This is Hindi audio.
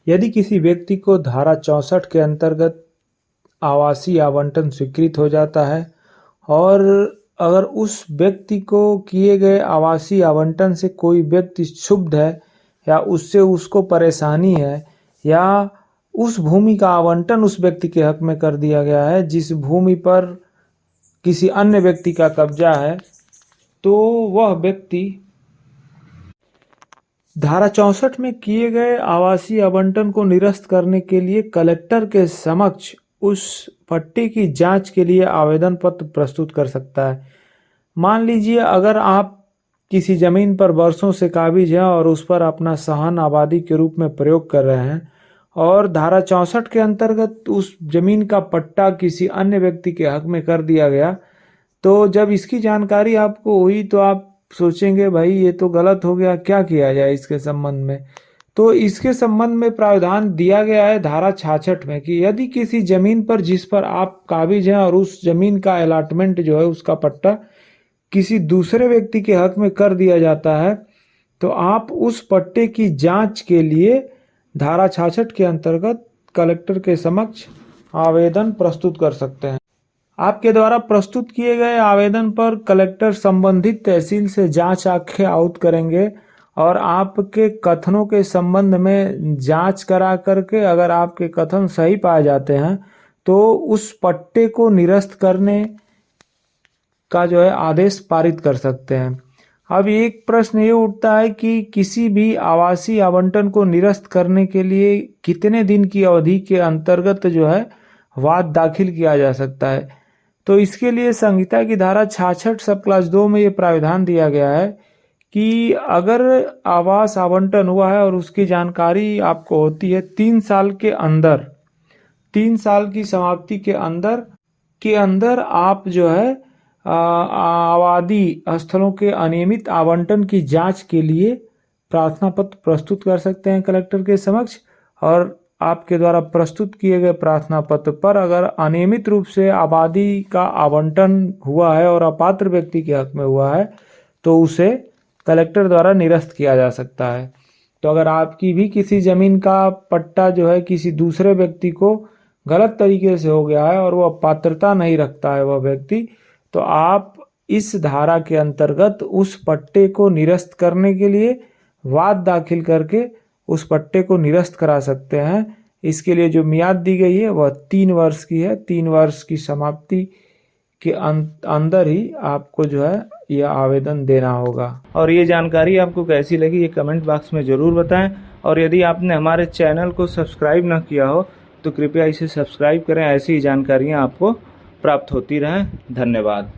यदि किसी व्यक्ति को धारा 64 के अंतर्गत आवासीय आवंटन स्वीकृत हो जाता है और अगर उस व्यक्ति को किए गए आवासीय आवंटन से कोई व्यक्ति क्षुब्ध है या उससे उसको परेशानी है या उस भूमि का आवंटन उस व्यक्ति के हक में कर दिया गया है जिस भूमि पर किसी अन्य व्यक्ति का कब्जा है, तो वह व्यक्ति धारा 64 में किए गए आवासीय आवंटन को निरस्त करने के लिए कलेक्टर के समक्ष उस पट्टे की जांच के लिए आवेदन पत्र प्रस्तुत कर सकता है। मान लीजिए अगर आप किसी जमीन पर वर्षों से काबिज हैं और उस पर अपना सहन आबादी के रूप में प्रयोग कर रहे हैं और धारा 64 के अंतर्गत उस जमीन का पट्टा किसी अन्य व्यक्ति के हक में कर दिया गया, तो जब इसकी जानकारी आपको हुई तो आप सोचेंगे भाई ये तो गलत हो गया, क्या किया जाए इसके संबंध में। तो इसके संबंध में प्रावधान दिया गया है धारा 66 में कि यदि किसी जमीन पर जिस पर आप काबिज हैं और उस जमीन का अलॉटमेंट जो है उसका पट्टा किसी दूसरे व्यक्ति के हक में कर दिया जाता है, तो आप उस पट्टे की जांच के लिए धारा 66 के अंतर्गत कलेक्टर के समक्ष आवेदन प्रस्तुत कर सकते हैं। आपके द्वारा प्रस्तुत किए गए आवेदन पर कलेक्टर संबंधित तहसील से जांच आंखें आउट करेंगे और आपके कथनों के संबंध में जांच करा करके अगर आपके कथन सही पाए जाते हैं तो उस पट्टे को निरस्त करने का जो है आदेश पारित कर सकते हैं। अब एक प्रश्न ये उठता है कि किसी भी आवासीय आवंटन को निरस्त करने के लिए कितने दिन की अवधि के अंतर्गत जो है वाद दाखिल किया जा सकता है। तो इसके लिए संहिता की धारा 66 सब क्लास 2 में ये प्रावधान दिया गया है कि अगर आवास आवंटन हुआ है और उसकी जानकारी आपको होती है 3 साल के अंदर, 3 साल की समाप्ति के अंदर आप जो है आबादी स्थलों के अनियमित आवंटन की जांच के लिए प्रार्थना पत्र प्रस्तुत कर सकते हैं कलेक्टर के समक्ष। और आपके द्वारा प्रस्तुत किए गए प्रार्थना पत्र पर अगर अनियमित रूप से आबादी का आवंटन हुआ है और अपात्र व्यक्ति के हक में हुआ है तो उसे कलेक्टर द्वारा निरस्त किया जा सकता है। तो अगर आपकी भी किसी जमीन का पट्टा जो है किसी दूसरे व्यक्ति को गलत तरीके से हो गया है और वह पात्रता नहीं रखता है वह व्यक्ति, तो आप इस धारा के अंतर्गत उस पट्टे को निरस्त करने के लिए वाद दाखिल करके उस पट्टे को निरस्त करा सकते हैं। इसके लिए जो मियाद दी गई है वह 3 वर्ष की है। 3 वर्ष की समाप्ति के अंदर ही आपको जो है यह आवेदन देना होगा। और ये जानकारी आपको कैसी लगी ये कमेंट बॉक्स में ज़रूर बताएं। और यदि आपने हमारे चैनल को सब्सक्राइब न किया हो तो कृपया इसे सब्सक्राइब करें, ऐसी जानकारियाँ आपको प्राप्त होती रहें। धन्यवाद।